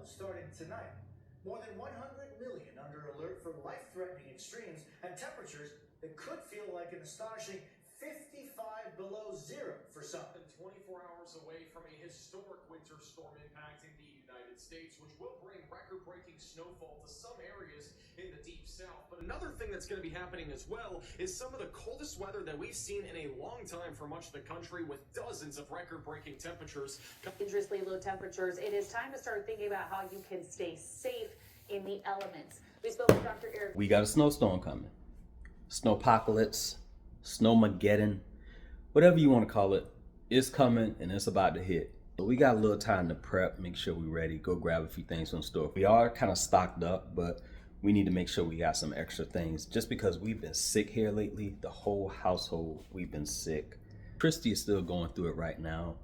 starting tonight. More than 100 million under alert for life-threatening extremes and temperatures that could feel like an astonishing 55 below zero for some. 24 hours away from a historic winter storm impacting the United States, which will bring record-breaking snowfall to some areas in the deep south. But another thing that's going to be happening as well is some of the coldest weather that we've seen in a long time for much of the country, with dozens of record-breaking temperatures. Dangerously low temperatures. It is time to start thinking about how you can stay safe in the elements. We spoke with Dr. Eric. We got a snowstorm coming. Snowpocalypse, Snowmageddon, whatever you want to call it, it's coming and it's about to hit. So we got a little time to prep, make sure we're ready, go grab a few things from the store. We are kind of stocked up, but we need to make sure we got some extra things just because we've been sick here lately. The whole household, we've been sick. Christy is still going through it right now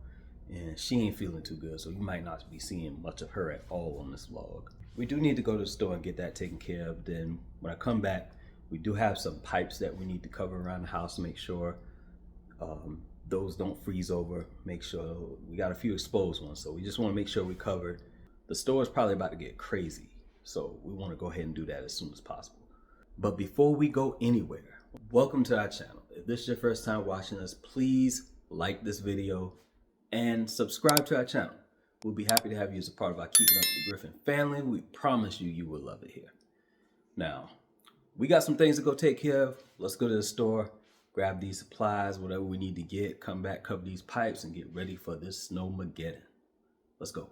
and she ain't feeling too good, so you might not be seeing much of her at all on this vlog. We do need to go to the store and get that taken care of. Then when I come back, we do have some pipes that we need to cover around the house to make sure those don't freeze over. Make sure we got a few exposed ones, so we just want to make sure we covered. The store is probably about to get crazy, so we want to go ahead and do that as soon as possible. But before we go anywhere, welcome to our channel. If this is your first time watching us, please like this video and subscribe to our channel. We'll be happy to have you as a part of our Keeping Up with the Griffin family. We promise you, you will love it here. Now, we got some things to go take care of. Let's go to the store, grab these supplies, whatever we need to get, come back, cover these pipes, and get ready for this Snowmageddon. Let's go.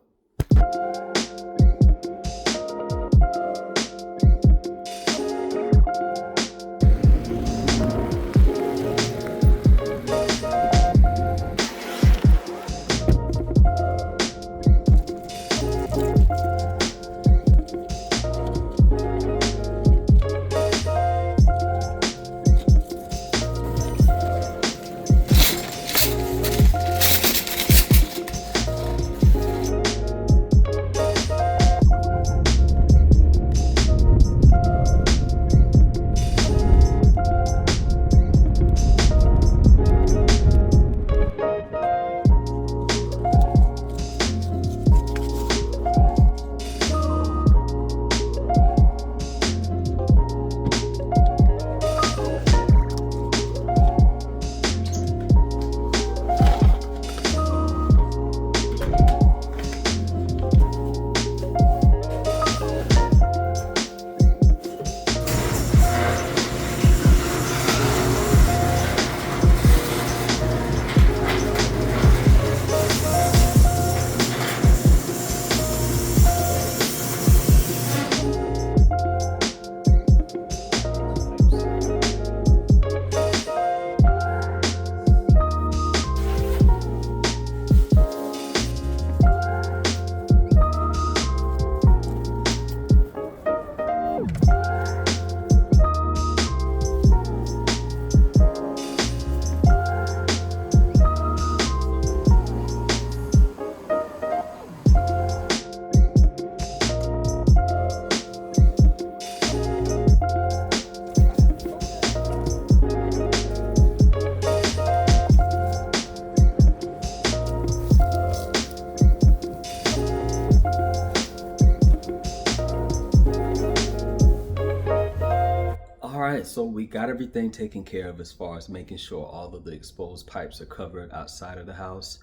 So we got everything taken care of as far as making sure all of the exposed pipes are covered outside of the house.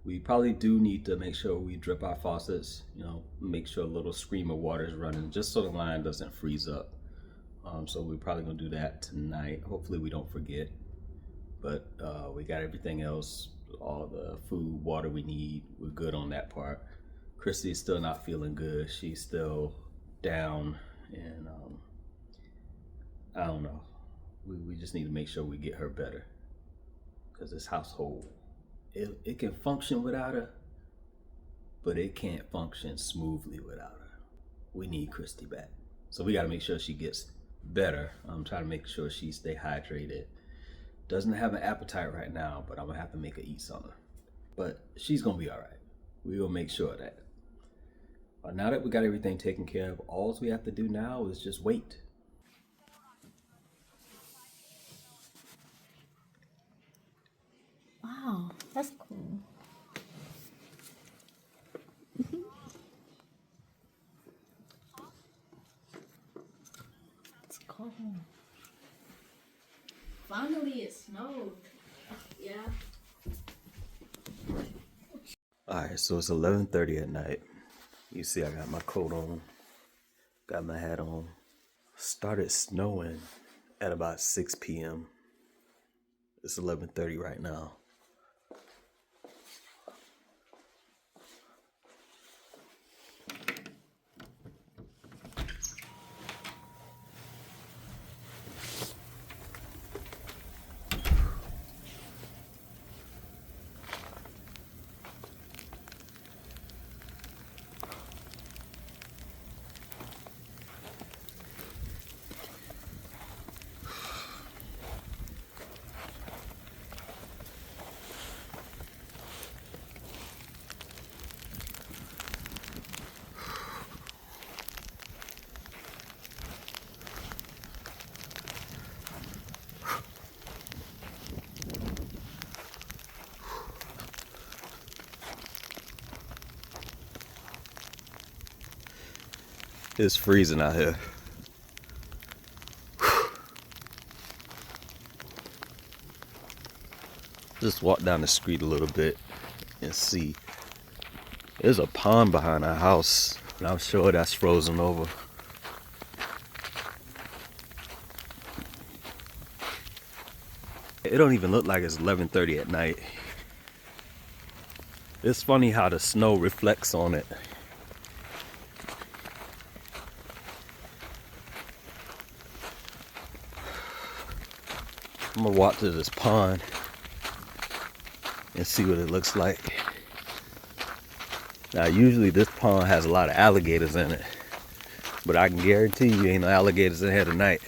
We probably do need to make sure we drip our faucets, make sure a little stream of water is running just so the line doesn't freeze up. So we're probably gonna do that tonight. Hopefully we don't forget, but we got everything else, all the food, water we need. We're good on that part. Christy is still not feeling good. She's still down and I don't know. We just need to make sure we get her better, because this household, it can function without her, but it can't function smoothly without her. We need Christy back. So we got to make sure she gets better. I'm trying to make sure she stay hydrated. Doesn't have an appetite right now, but I'm gonna have to make her eat something. But she's gonna be all right. We will make sure of that. But now that we got everything taken care of, all we have to do now is just wait. Wow, that's cool. Finally, it snowed. Yeah. Alright, so it's 11:30 at night. You see I got my coat on, got my hat on. Started snowing at about 6 p.m. It's 11:30 right now. It's freezing out here. Just walk down the street a little bit and see. There's a pond behind our house, and I'm sure that's frozen over. It don't even look like it's 11:30 at night. It's funny how the snow reflects on it. I'm gonna walk to this pond and see what it looks like. Now, usually this pond has a lot of alligators in it, but I can guarantee you ain't no alligators in here tonight.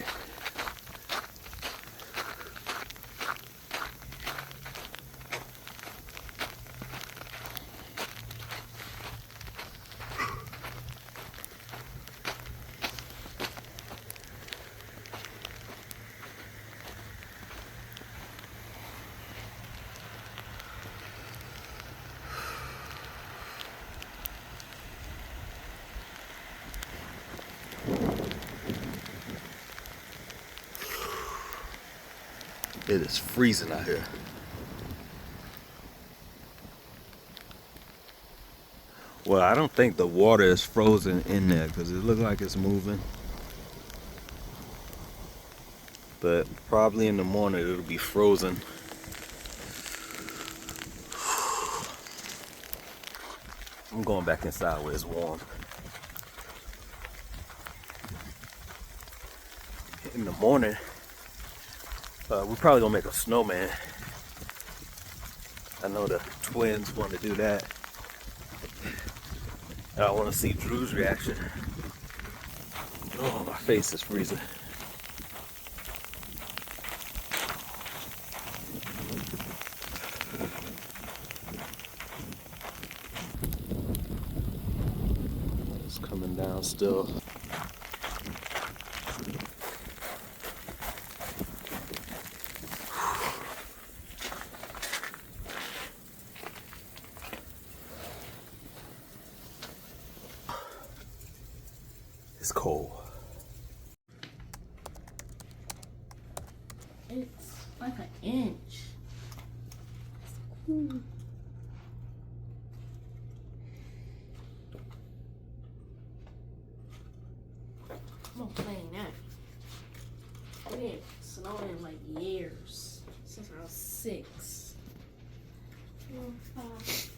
It is freezing out here. Well, I don't think the water is frozen in there because it looks like it's moving. But probably in the morning it'll be frozen. I'm going back inside where it's warm. In the morning, we're probably gonna make a snowman. I know the twins want to do that. And I want to see Drew's reaction. Oh, my face is freezing. It's coming down still. It's cold. It's like an inch. Ooh. I'm not playing that. We ain't snowed in like years. Since I was 6. 4, 5.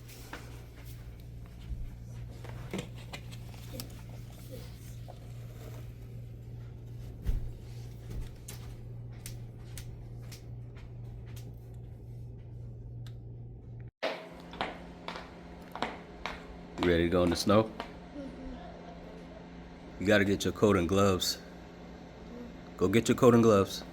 You ready to go in the snow? You gotta get your coat and gloves. Go get your coat and gloves.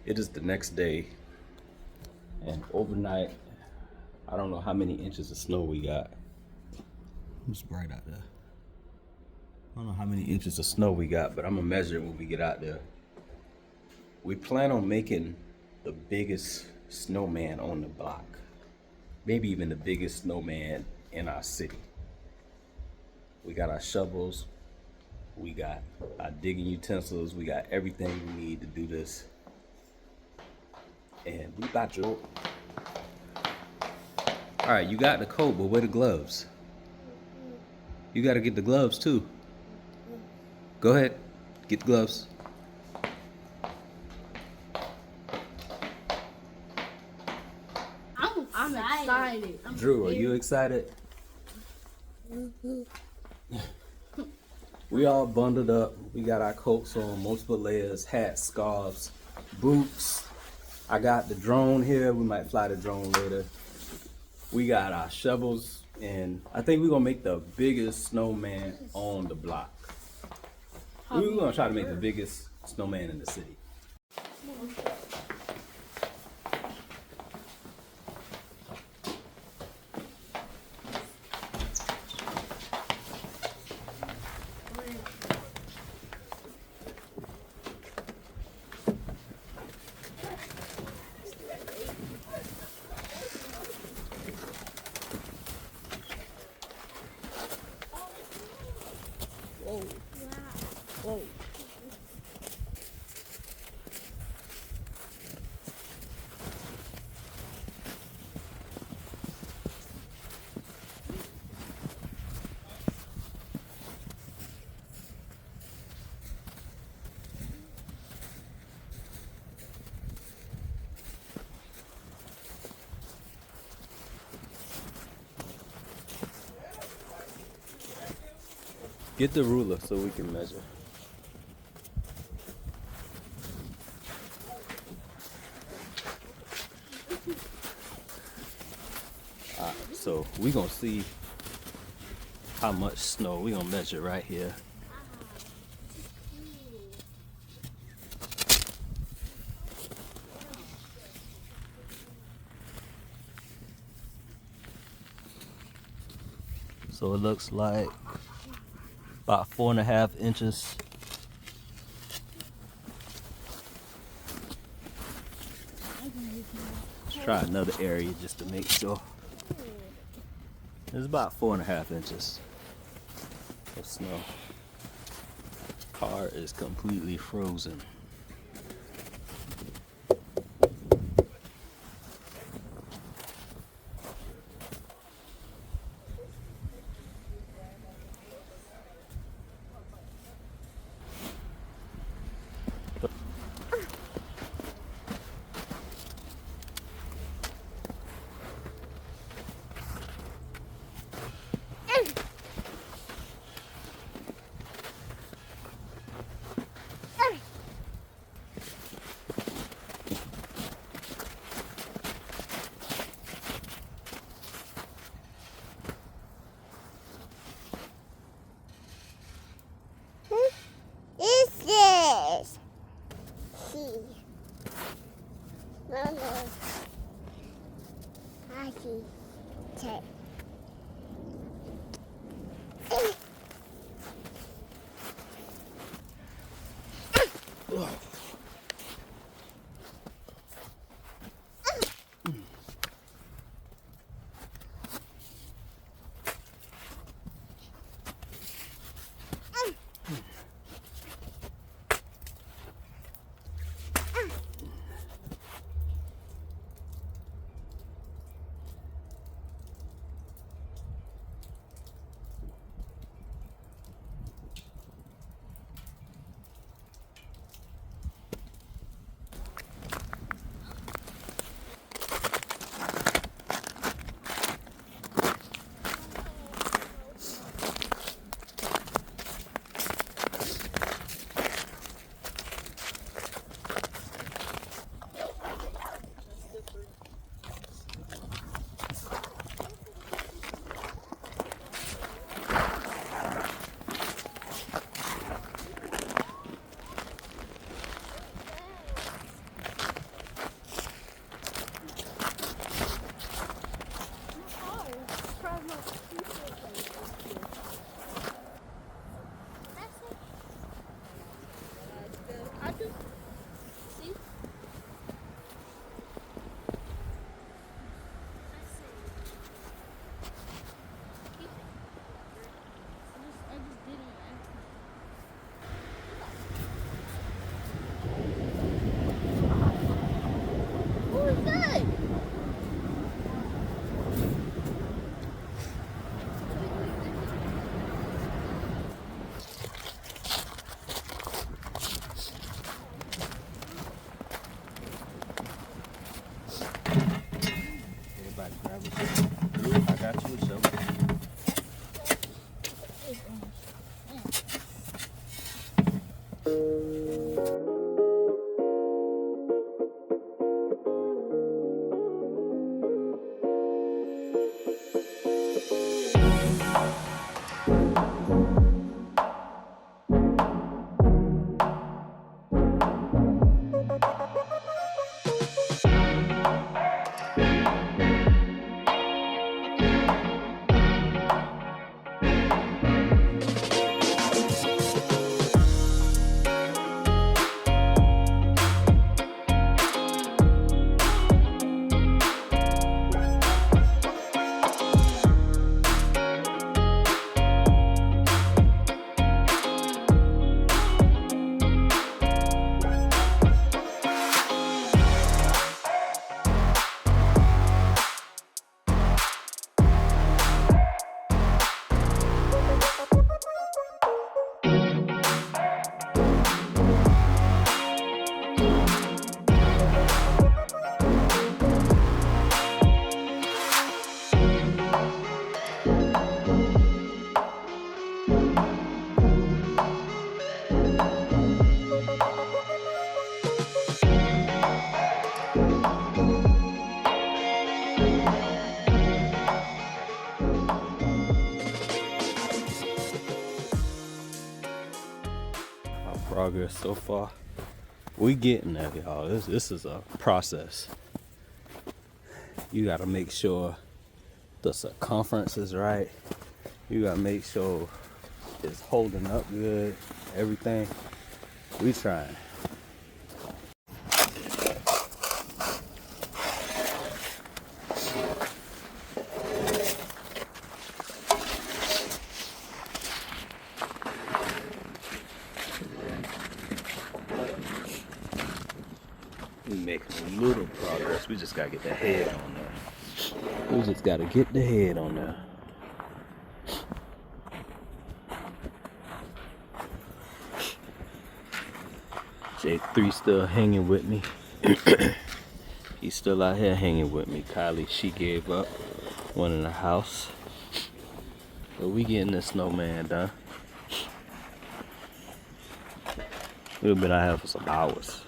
It is the next day, and overnight, I don't know how many inches of snow we got. It's bright out there. I don't know how many inches of snow we got, but I'm gonna measure it when we get out there. We plan on making the biggest snowman on the block. Maybe even the biggest snowman in our city. We got our shovels. We got our digging utensils. We got everything we need to do this. And we about to. All right, you got the coat, but where the gloves? You got to get the gloves too. Go ahead, get the gloves. I'm excited. Drew, are you excited? We all bundled up. We got our coats on, multiple layers, hats, scarves, boots. I got the drone here. We might fly the drone later. We got our shovels, and I think we're gonna make the biggest snowman on the block. We're gonna try to make the biggest snowman in the city. Whoa. Get the ruler so we can measure. Alright, so we're gonna see how much snow. We're gonna measure right here. So it looks like about 4.5 inches. Let's try another area just to make sure. It's about 4.5 inches of snow. Car is completely frozen. Progress so far. We getting there, y'all. This is a process. You gotta make sure the circumference is right. You gotta make sure it's holding up good. Everything. We trying. We making a little progress. We just gotta get the head on there. We just gotta get the head on there. J3 still hanging with me. He's still out here hanging with me. Kylie, she gave up, went in the house. But we getting this snowman done. We've been out here for some hours.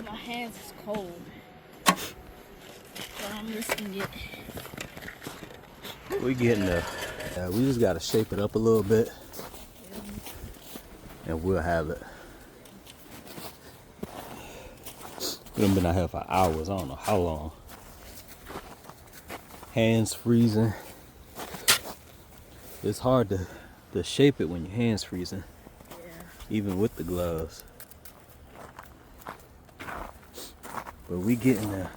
My hands is cold, but I'm risking it. We getting there. We just gotta shape it up a little bit, and we'll have it. We've been out here for hours. I don't know how long. Hands freezing. It's hard to shape it when your hands freezing, even with the gloves. But we getting there.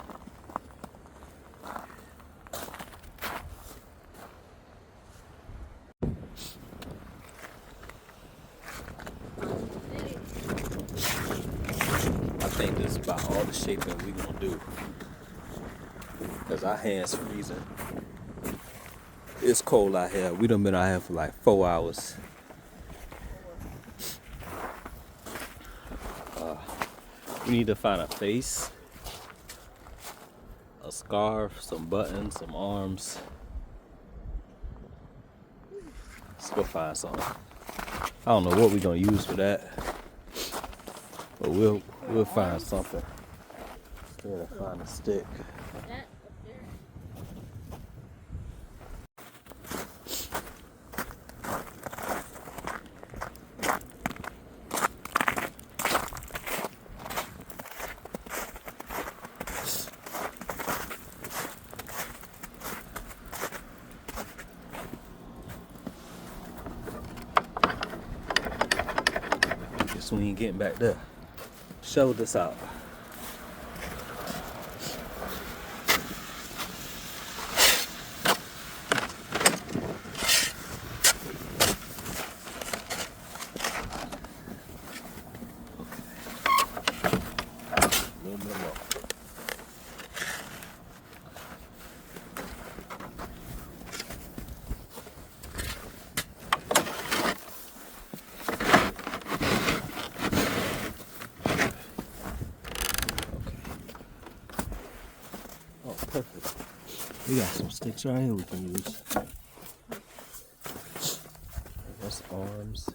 I think this is about all the shaping we gonna do. Cause our hands freezing. It's cold out here. We done been out here for like 4 hours. We need to find a face, a scarf, some buttons, some arms. Let's go find something. I don't know what we're gonna use for that, but we'll find something. Gotta find a stick. That up there. Guess we ain't getting back there. Show this out. Oh, perfect. We got some sticks right here we can use. That's arms.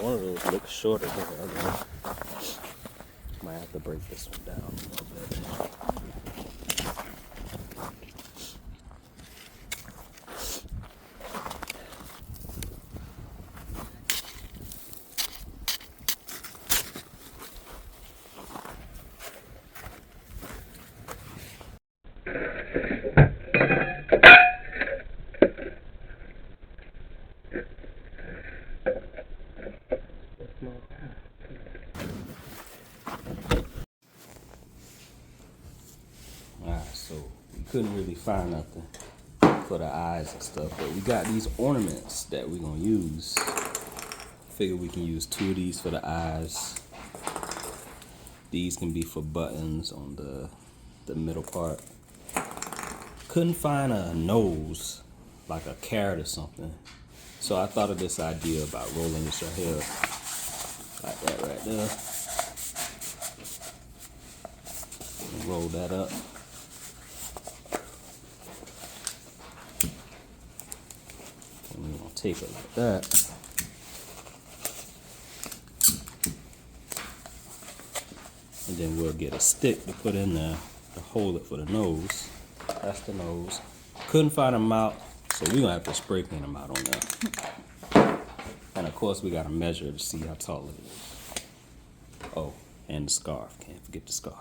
One of those looks shorter than the other one. Might have to break this one down a little bit. So we couldn't really find nothing for the eyes and stuff, but we got these ornaments that we're gonna use. Figure we can use 2 of these for the eyes. These can be for buttons on the middle part. Couldn't find a nose, like a carrot or something. So I thought of this idea about rolling this right here, like that right there. And roll that up. And we're gonna tape it like that. And then we'll get a stick to put in there to hold it for the nose. That's the nose. Couldn't find them out, so we're gonna have to spray paint them out on there. And of course we gotta measure to see how tall it is. Oh, and the scarf, can't forget the scarf.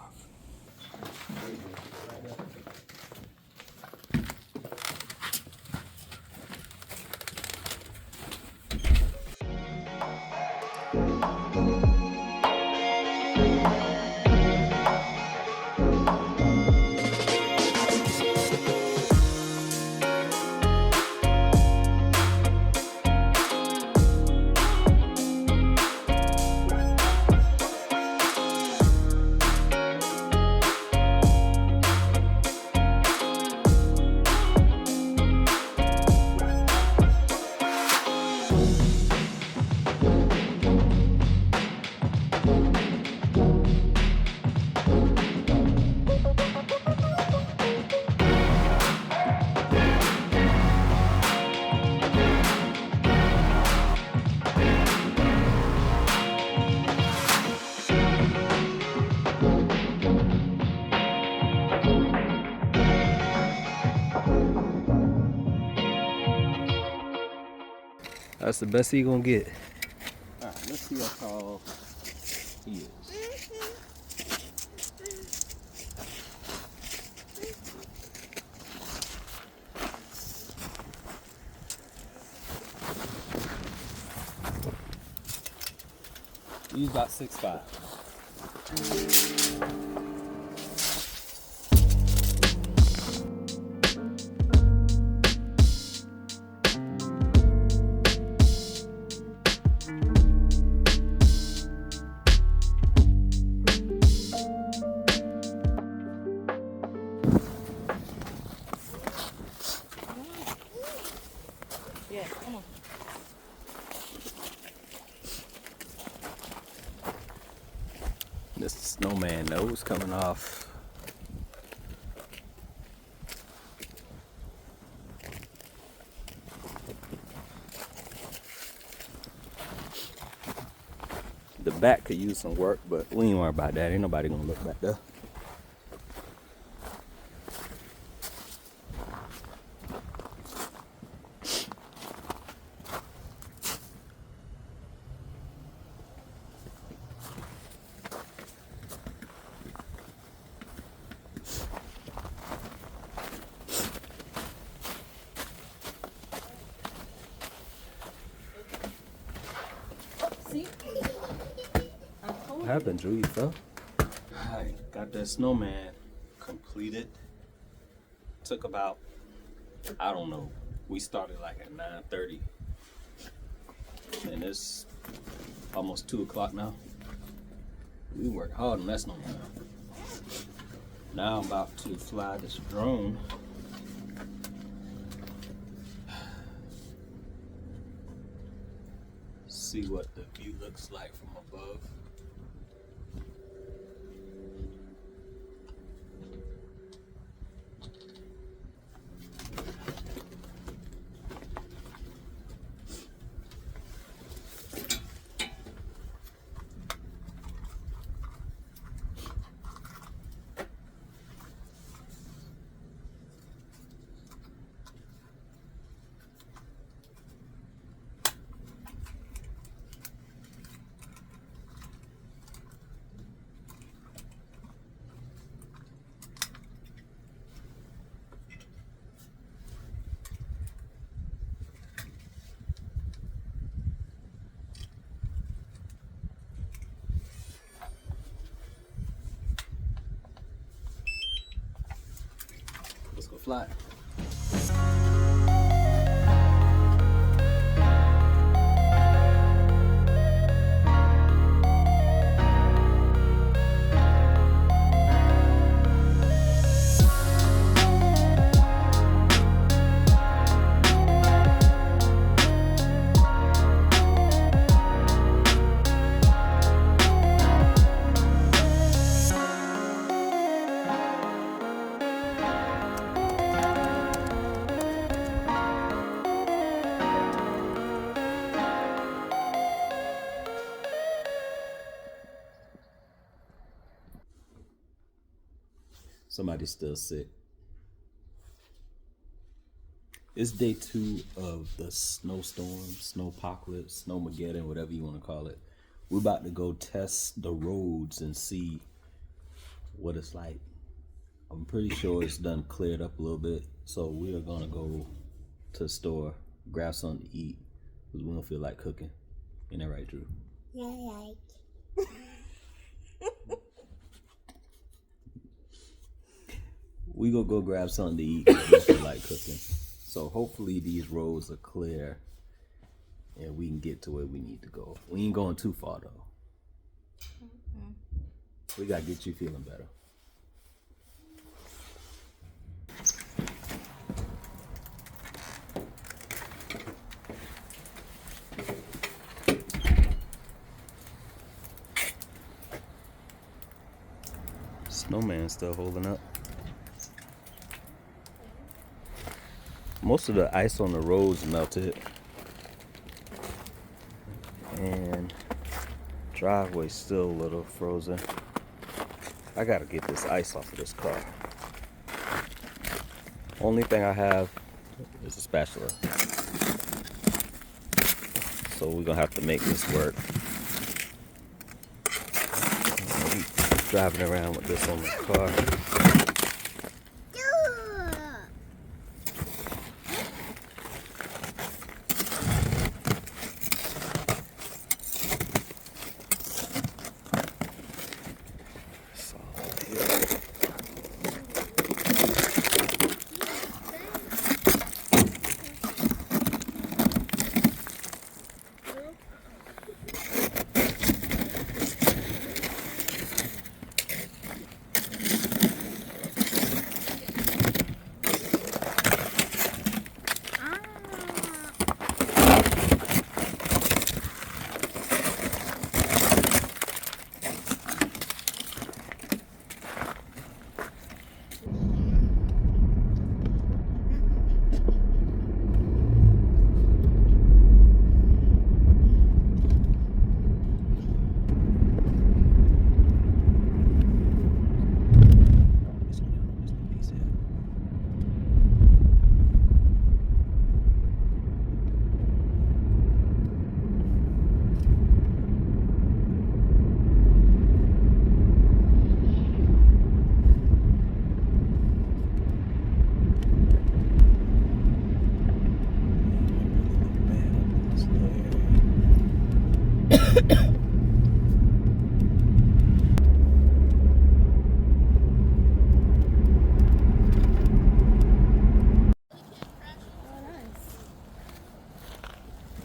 That's the best he gonna get. Alright, let's see how tall he is. He's about 6'5". Yeah, come on. This snowman nose coming off. The back could use some work, but we ain't worry about that. Ain't nobody gonna look back there. See? I told What happened, Drew? You fell? Alright, got that snowman completed. Took about, I don't know, we started like at 9:30. And it's almost 2 o'clock now. We worked hard on that snowman. Now I'm about to fly this drone see what the view looks like from above. Let's go fly. Somebody's still sick. It's day 2 of the snowstorm, snowpocalypse, snowmageddon, whatever you want to call it. We're about to go test the roads and see what it's like. I'm pretty sure it's done cleared up a little bit. So we are gonna go to the store, grab something to eat, because we don't feel like cooking. Ain't that right, Drew? Yeah, We gonna go grab something to eat because we feel like cooking. So hopefully these roads are clear and we can get to where we need to go. We ain't going too far though. We gotta get you feeling better. Snowman's still holding up. Most of the ice on the roads melted, and driveway's still a little frozen. I gotta get this ice off of this car. Only thing I have is a spatula, so we're gonna have to make this work. I'm driving around with this on the car.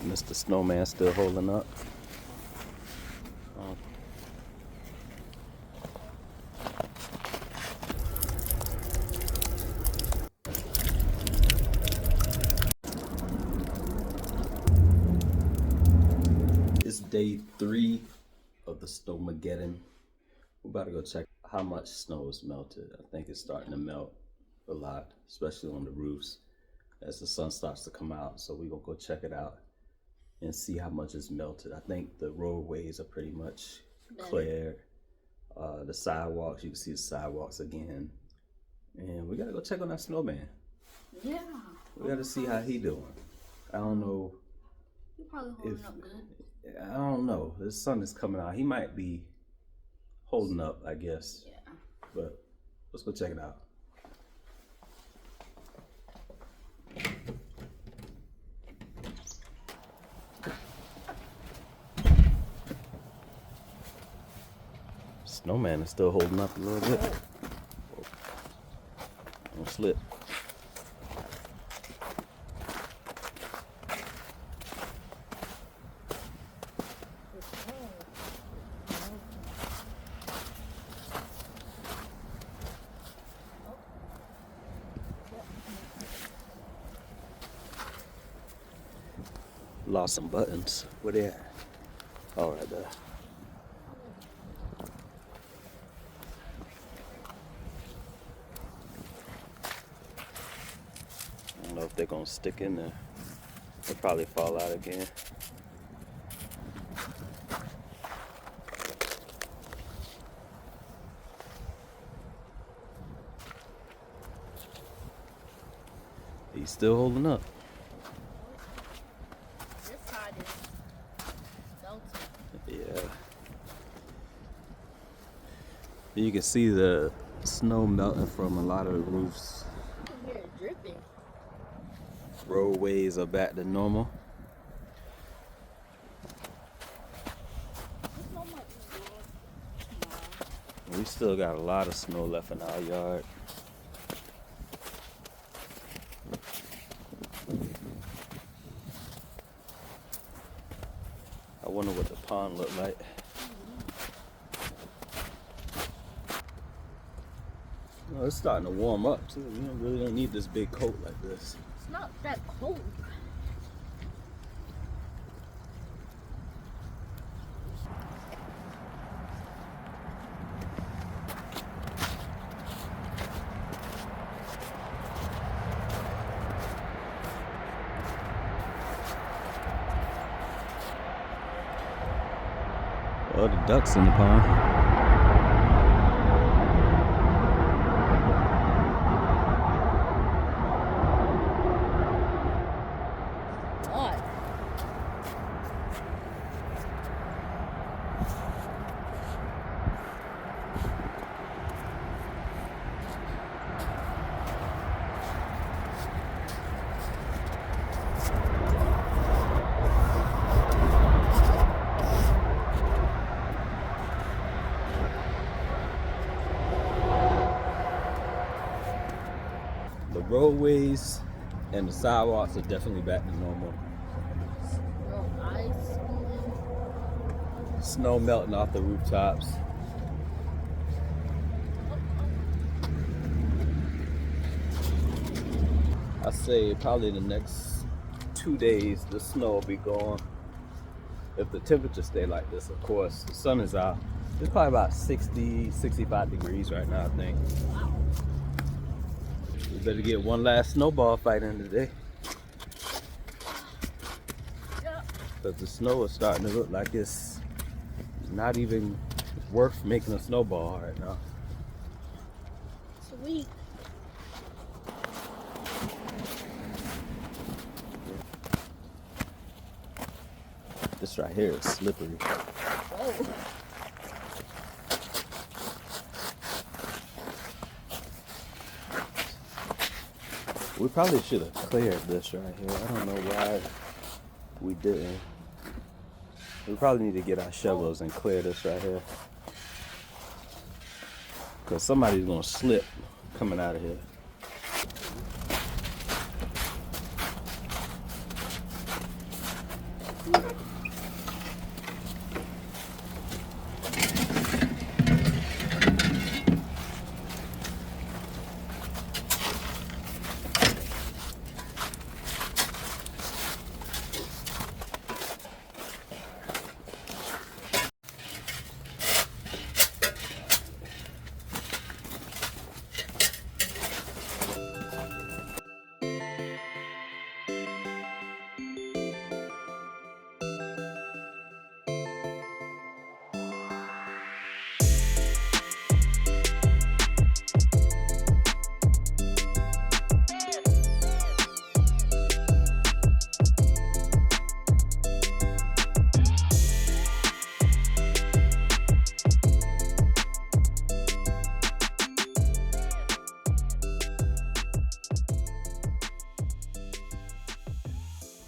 Mr. Snowman still holding up. day 3 of the Snowmageddon. We're about to go check how much snow is melted. I think it's starting to melt a lot, especially on the roofs as the sun starts to come out. So we're gonna go check it out and see how much is melted. I think the roadways are pretty much cleared. The sidewalks, you can see the sidewalks again. And we gotta go check on that snowman. Yeah. We gotta see how he doing. I don't know. He probably holding up good. I don't know. The sun is coming out. He might be holding up, I guess. Yeah. But let's go check it out. Snowman is still holding up a little bit. Don't slip. Lost some buttons. Where they at? Oh, right there. I don't know if they're gonna stick in there. They'll probably fall out again. He's still holding up. This side is melting. Yeah. You can see the snow melting from a lot of the roofs. You can hear it dripping. Roadways are back to normal. There's not much more. We still got a lot of snow left in our yard. I wonder what the pond looked like. Oh, it's starting to warm up too. You really don't need this big coat like this. It's not that cold. Oh, the ducks in the pond. What? The roadways and the sidewalks are definitely back to normal. Real ice. Snow melting off the rooftops. I say probably the next 2 days the snow will be gone. If the temperatures stay like this, of course. The sun is out. It's probably about 60, 65 degrees right now, I think. Wow. We better get one last snowball fight in today. Yep. Because the snow is starting to look like it's not even worth making a snowball right now. Sweet. This right here is slippery. Whoa. We probably should have cleared this right here. I don't know why we didn't. We probably need to get our shovels and clear this right here. Because somebody's going to slip coming out of here.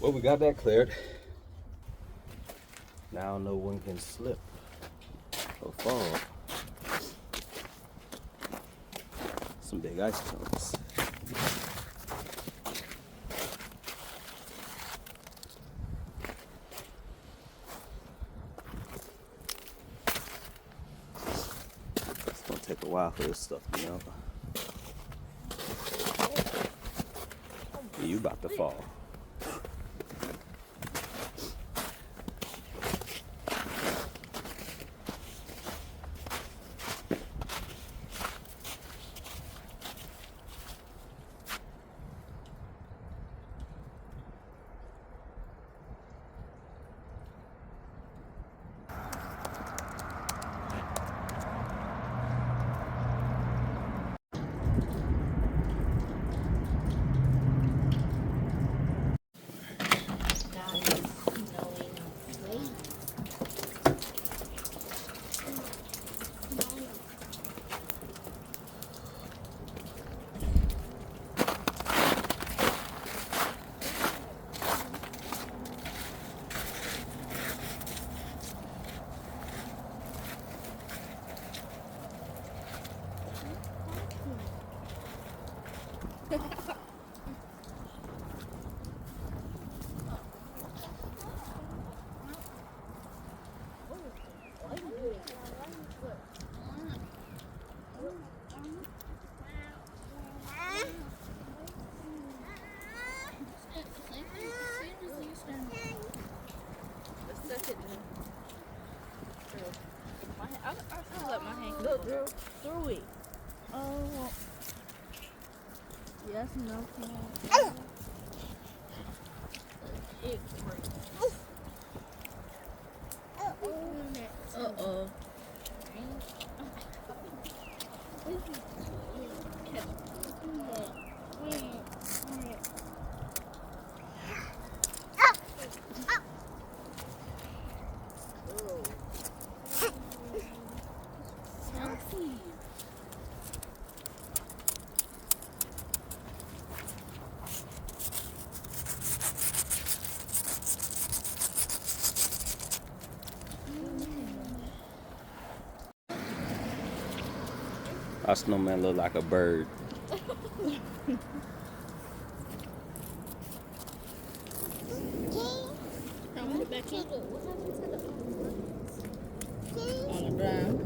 Well, we got that cleared. Now no one can slip or fall. Some big ice chunks. It's gonna take a while for this stuff to melt. You about to fall. I'll let my hand go through it. Oh. Yes, no. It breaks. Uh-oh. Our snowman look like a bird. On the ground.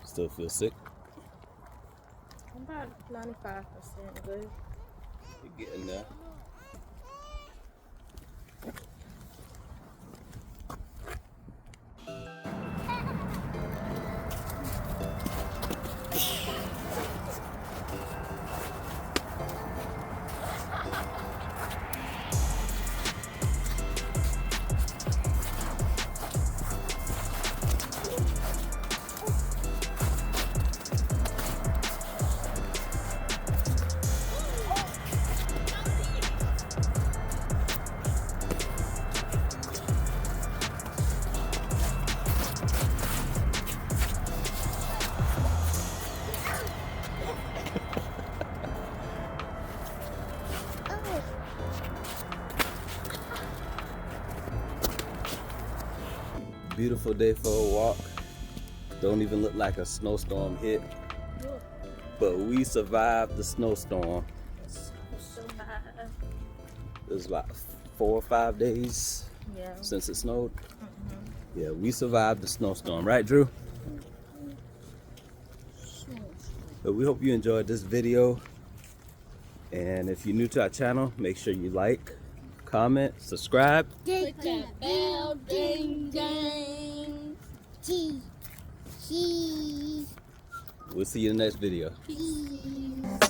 Still feel sick? I'm about 95% good. You're getting there. Beautiful day for a walk. Don't even look like a snowstorm hit. But we survived the snowstorm. It was about 4 or 5 days since it snowed. Yeah, we survived the snowstorm, right, Drew? But we hope you enjoyed this video. And if you're new to our channel, make sure you like, comment, subscribe. Click that bell, ding, ding. We'll see you in the next video. Peace.